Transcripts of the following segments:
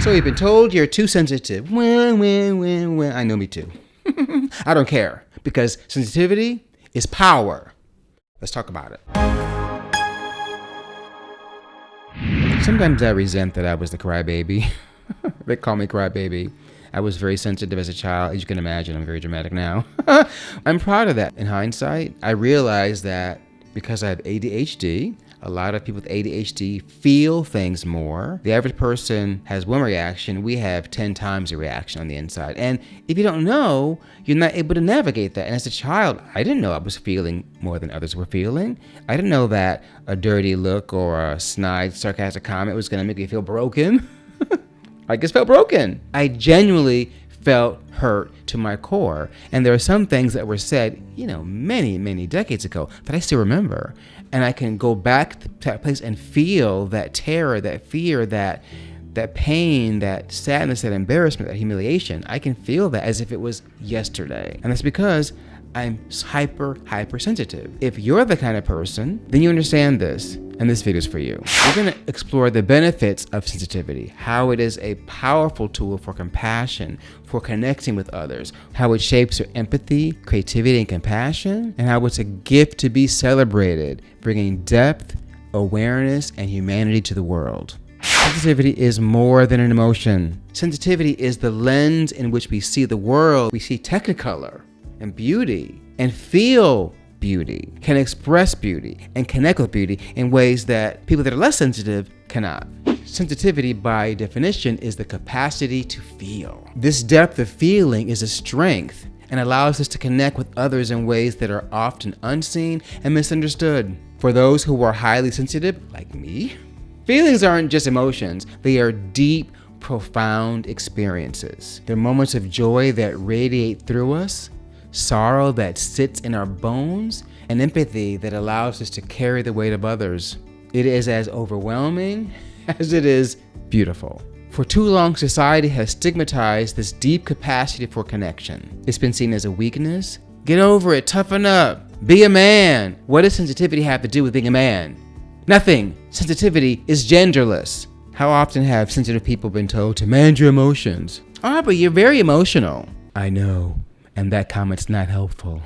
So you've been told you're too sensitive. I know me too. I don't care, because sensitivity is power. Let's talk about it. Sometimes I resent that I was the crybaby. They call me crybaby. I was very sensitive as a child. As you can imagine, I'm very dramatic now. I'm proud of that. In hindsight, I realized that because I have ADHD, a lot of people with ADHD feel things more. The average person has one reaction. We have 10 times the reaction on the inside. And if you don't know, you're not able to navigate that. And as a child, I didn't know I was feeling more than others were feeling. I didn't know that a dirty look or a snide, sarcastic comment was going to make me feel broken. I just felt broken. I genuinely felt hurt to my core. And there are some things that were said, many, many decades ago that I still remember. And I can go back to that place and feel that terror, that fear, that pain, that sadness, that embarrassment, that humiliation. I can feel that as if it was yesterday. And that's because I'm hyper sensitive. If you're the kind of person, then you understand this. And this video is for you. We're going to explore the benefits of sensitivity, how it is a powerful tool for compassion, for connecting with others, how it shapes your empathy, creativity, and compassion, and how it's a gift to be celebrated, bringing depth, awareness, and humanity to the world. Sensitivity is more than an emotion. Sensitivity is the lens in which we see the world. We see technicolor and beauty and feel beauty, can express beauty, and connect with beauty in ways that people that are less sensitive cannot. Sensitivity, by definition, is the capacity to feel. This depth of feeling is a strength and allows us to connect with others in ways that are often unseen and misunderstood. For those who are highly sensitive, like me, feelings aren't just emotions, they are deep, profound experiences. They're moments of joy that radiate through us, sorrow that sits in our bones, and empathy that allows us to carry the weight of others. It is as overwhelming as it is beautiful. For too long, society has stigmatized this deep capacity for connection. It's been seen as a weakness. Get over it, toughen up, be a man. What does sensitivity have to do with being a man? Nothing. Sensitivity is genderless. How often have sensitive people been told to manage your emotions? But you're very emotional. I know. And that comment's not helpful.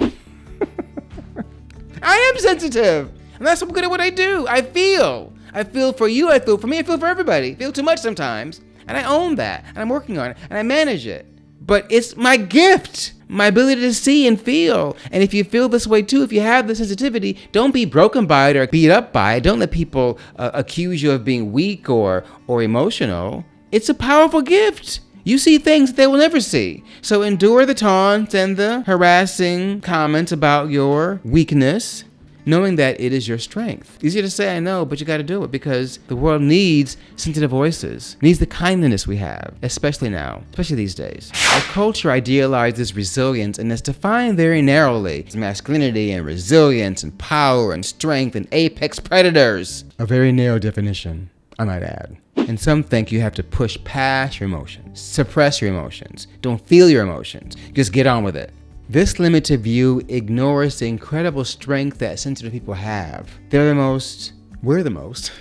I am sensitive. And that's what good at what I do. I feel. I feel for you. I feel for me. I feel for everybody. I feel too much sometimes. And I own that. And I'm working on it. And I manage it. But it's my gift. My ability to see and feel. And if you feel this way too, if you have the sensitivity, don't be broken by it or beat up by it. Don't let people accuse you of being weak or emotional. It's a powerful gift. You see things they will never see. So endure the taunts and the harassing comments about your weakness, knowing that it is your strength. Easy to say, I know, but you got to do it because the world needs sensitive voices, needs the kindness we have, especially now, especially these days. Our culture idealizes resilience and is defined very narrowly. It's masculinity and resilience and power and strength and apex predators. A very narrow definition, I might add. And some think you have to push past your emotions, suppress your emotions, don't feel your emotions, just get on with it. This limited view ignores the incredible strength that sensitive people have. We're the most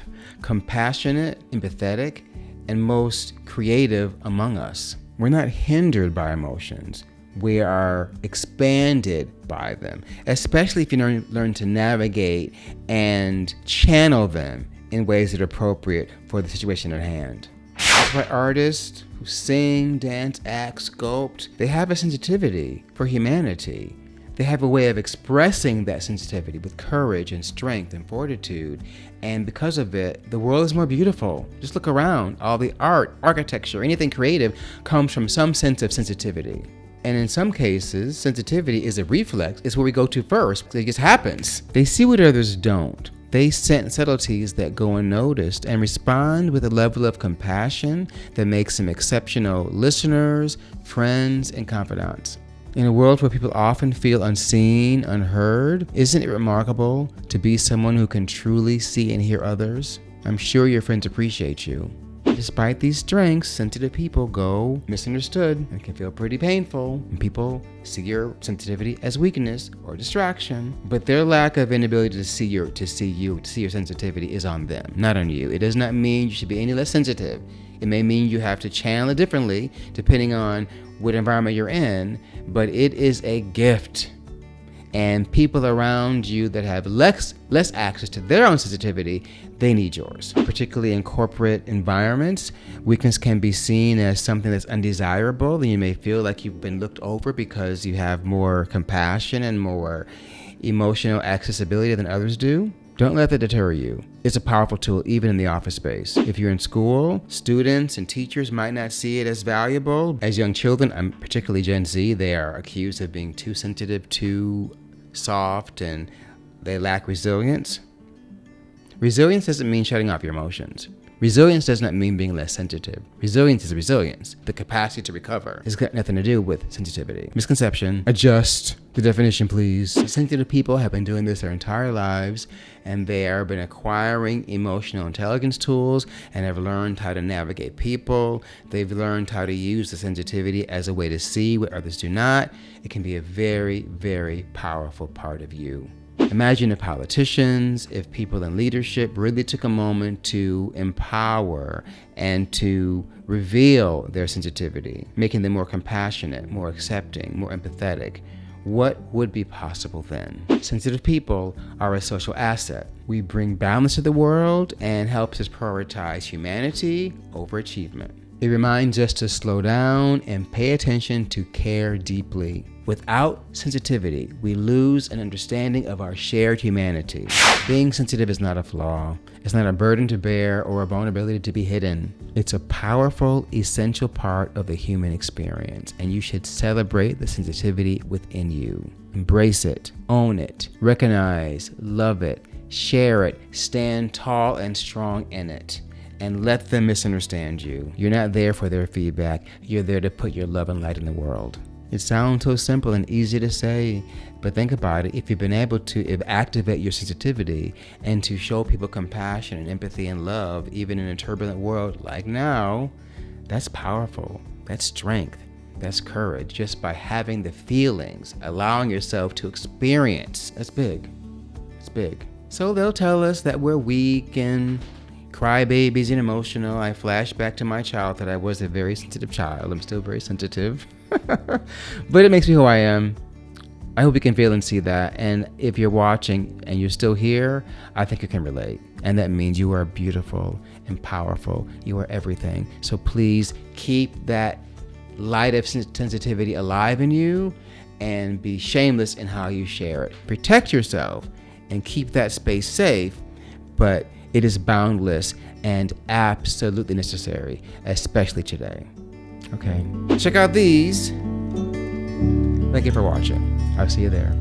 compassionate, empathetic, and most creative among us. We're not hindered by emotions. We are expanded by them, especially if you learn to navigate and channel them in ways that are appropriate for the situation at hand. That's why artists who sing, dance, act, sculpt, they have a sensitivity for humanity. They have a way of expressing that sensitivity with courage and strength and fortitude. And because of it, the world is more beautiful. Just look around. All the art, architecture, anything creative comes from some sense of sensitivity. And in some cases, sensitivity is a reflex. It's where we go to first. It just happens. They see what others don't. They sense subtleties that go unnoticed and respond with a level of compassion that makes them exceptional listeners, friends, and confidants. In a world where people often feel unseen, unheard, isn't it remarkable to be someone who can truly see and hear others? I'm sure your friends appreciate you. Despite these strengths, sensitive people go misunderstood and can feel pretty painful when people see your sensitivity as weakness or distraction. But their lack of inability to see your sensitivity is on them, not on you. It does not mean you should be any less sensitive. It may mean you have to channel it differently depending on what environment you're in, but it is a gift. And people around you that have less access to their own sensitivity, they need yours. Particularly in corporate environments, weakness can be seen as something that's undesirable, and you may feel like you've been looked over because you have more compassion and more emotional accessibility than others do. Don't let that deter you. It's a powerful tool even in the office space. If you're in school, students and teachers might not see it as valuable. As young children, particularly Gen Z, they are accused of being too sensitive, too soft, and they lack resilience. Resilience doesn't mean shutting off your emotions. Resilience does not mean being less sensitive. Resilience is resilience, the capacity to recover. It's got nothing to do with sensitivity. Misconception. Adjust the definition, please. Sensitive people have been doing this their entire lives, and they have been acquiring emotional intelligence tools and have learned how to navigate people. They've learned how to use the sensitivity as a way to see what others do not. It can be a very, very powerful part of you. Imagine if politicians, if people in leadership really took a moment to empower and to reveal their sensitivity, making them more compassionate, more accepting, more empathetic. What would be possible then? Sensitive people are a social asset. We bring balance to the world and helps us prioritize humanity over achievement. It reminds us to slow down and pay attention to care deeply. Without sensitivity, we lose an understanding of our shared humanity. Being sensitive is not a flaw. It's not a burden to bear or a vulnerability to be hidden. It's a powerful, essential part of the human experience, and you should celebrate the sensitivity within you. Embrace it, own it, recognize, love it, share it, stand tall and strong in it. And let them misunderstand you. You're not there for their feedback. You're there to put your love and light in the world. It sounds so simple and easy to say, but think about it. If you've been able to activate your sensitivity and to show people compassion and empathy and love, even in a turbulent world like now, that's powerful. That's strength. That's courage. Just by having the feelings, allowing yourself to experience. That's big. It's big. So they'll tell us that we're weak and crybabies and emotional. I flash back to my childhood. I was a very sensitive child. I'm still very sensitive. But it makes me who I am. I hope you can feel and see that. And if you're watching and you're still here, I think you can relate. And that means you are beautiful and powerful. You are everything. So please keep that light of sensitivity alive in you and be shameless in how you share it. Protect yourself and keep that space safe, but it is boundless and absolutely necessary, especially today. Okay, check out these. Thank you for watching. I'll see you there.